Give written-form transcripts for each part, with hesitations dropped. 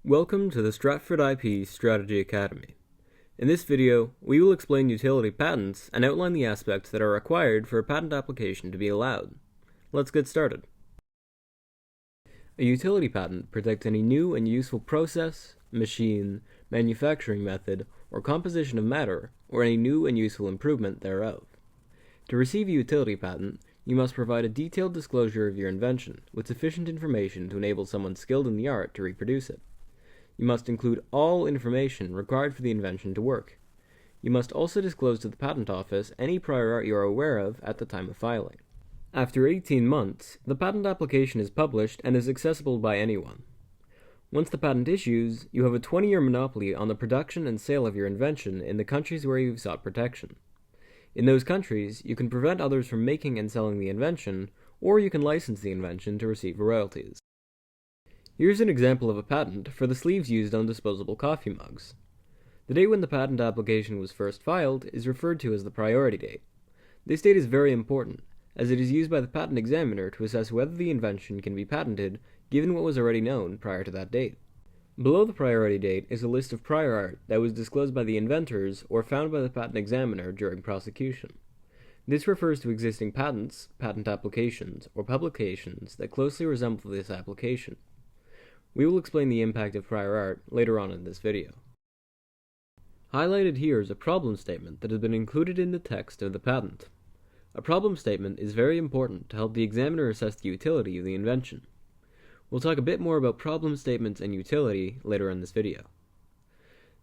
Welcome to the Stratford IP Strategy Academy. In this video, we will explain utility patents and outline the aspects that are required for a patent application to be allowed. Let's get started. A utility patent protects any new and useful process, machine, manufacturing method, or composition of matter, or any new and useful improvement thereof. To receive a utility patent, you must provide a detailed disclosure of your invention, with sufficient information to enable someone skilled in the art to reproduce it. You must include all information required for the invention to work. You must also disclose to the Patent Office any prior art you are aware of at the time of filing. After 18 months, the patent application is published and is accessible by anyone. Once the patent issues, you have a 20-year monopoly on the production and sale of your invention in the countries where you've sought protection. In those countries, you can prevent others from making and selling the invention, or you can license the invention to receive royalties. Here's an example of a patent for the sleeves used on disposable coffee mugs. The date when the patent application was first filed is referred to as the priority date. This date is very important, as it is used by the patent examiner to assess whether the invention can be patented given what was already known prior to that date. Below the priority date is a list of prior art that was disclosed by the inventors or found by the patent examiner during prosecution. This refers to existing patents, patent applications, or publications that closely resemble this application. We will explain the impact of prior art later on in this video. Highlighted here is a problem statement that has been included in the text of the patent. A problem statement is very important to help the examiner assess the utility of the invention. We'll talk a bit more about problem statements and utility later in this video.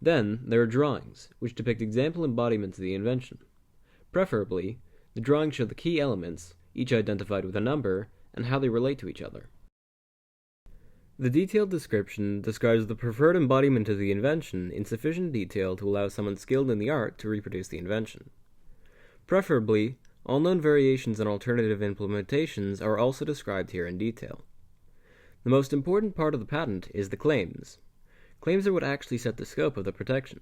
Then, there are drawings, which depict example embodiments of the invention. Preferably, the drawings show the key elements, each identified with a number, and how they relate to each other. The detailed description describes the preferred embodiment of the invention in sufficient detail to allow someone skilled in the art to reproduce the invention. Preferably, all known variations and alternative implementations are also described here in detail. The most important part of the patent is the claims. Claims are what actually set the scope of the protection.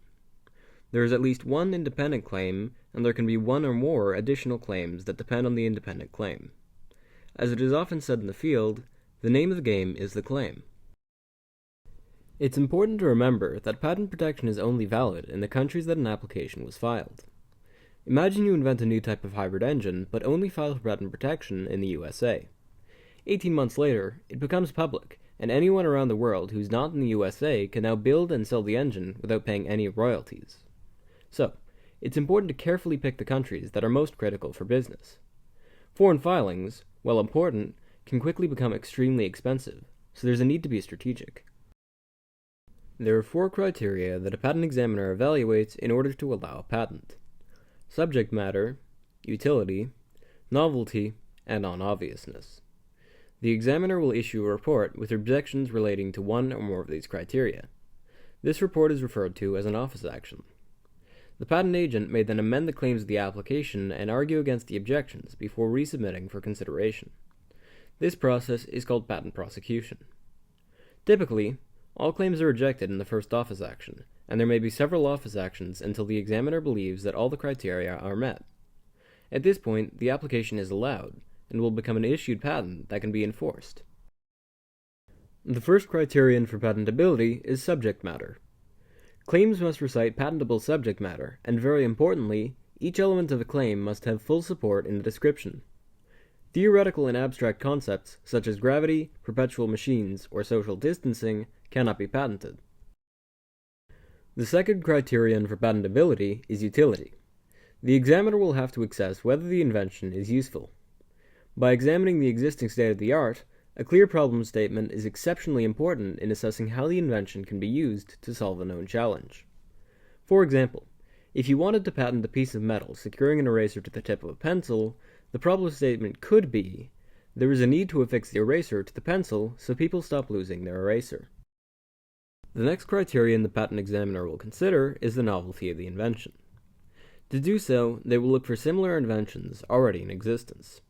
There is at least one independent claim, and there can be one or more additional claims that depend on the independent claim. As it is often said in the field, the name of the game is the claim. It's important to remember that patent protection is only valid in the countries that an application was filed. Imagine you invent a new type of hybrid engine, but only file for patent protection in the USA. 18 months later, it becomes public, and anyone around the world who's not in the USA can now build and sell the engine without paying any royalties. So, it's important to carefully pick the countries that are most critical for business. Foreign filings, while important, can quickly become extremely expensive, so there's a need to be strategic. There are 4 criteria that a patent examiner evaluates in order to allow a patent: subject matter, utility, novelty, and non-obviousness. The examiner will issue a report with objections relating to one or more of these criteria. This report is referred to as an office action. The patent agent may then amend the claims of the application and argue against the objections before resubmitting for consideration. This process is called patent prosecution. Typically, all claims are rejected in the first office action, and there may be several office actions until the examiner believes that all the criteria are met. At this point, the application is allowed, and will become an issued patent that can be enforced. The first criterion for patentability is subject matter. Claims must recite patentable subject matter, and very importantly, each element of a claim must have full support in the description. Theoretical and abstract concepts, such as gravity, perpetual machines, or social distancing, cannot be patented. The second criterion for patentability is utility. The examiner will have to assess whether the invention is useful. By examining the existing state of the art, a clear problem statement is exceptionally important in assessing how the invention can be used to solve a known challenge. For example, if you wanted to patent a piece of metal securing an eraser to the tip of a pencil, the problem statement could be, there is a need to affix the eraser to the pencil so people stop losing their eraser. The next criterion the patent examiner will consider is the novelty of the invention. To do so, they will look for similar inventions already in existence.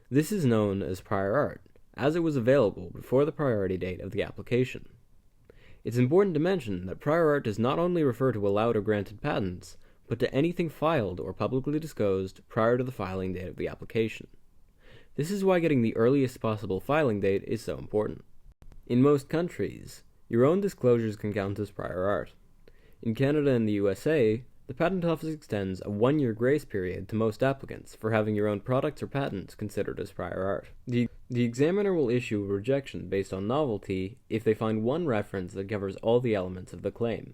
This is known as prior art, as it was available before the priority date of the application. It's important to mention that prior art does not only refer to allowed or granted patents, but to anything filed or publicly disclosed prior to the filing date of the application. This is why getting the earliest possible filing date is so important. In most countries, Your own disclosures can count as prior art. In Canada and the USA, the Patent Office extends a 1-year grace period to most applicants for having your own products or patents considered as prior art. The examiner will issue a rejection based on novelty if they find one reference that covers all the elements of the claim.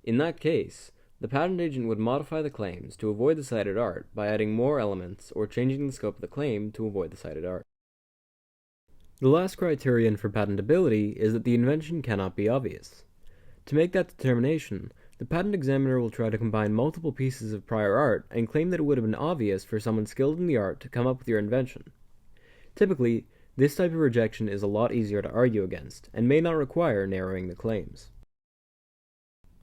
In that case, the patent agent would modify the claims to avoid the cited art by adding more elements or changing the scope of the claim to avoid the cited art. The last criterion for patentability is that the invention cannot be obvious. To make that determination, the patent examiner will try to combine multiple pieces of prior art and claim that it would have been obvious for someone skilled in the art to come up with your invention. Typically, this type of rejection is a lot easier to argue against and may not require narrowing the claims.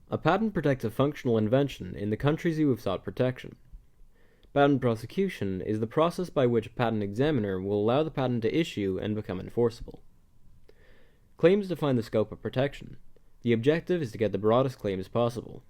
A patent protects a functional invention in the countries you have sought protection. Patent prosecution is the process by which a patent examiner will allow the patent to issue and become enforceable. Claims define the scope of protection. The objective is to get the broadest claims possible.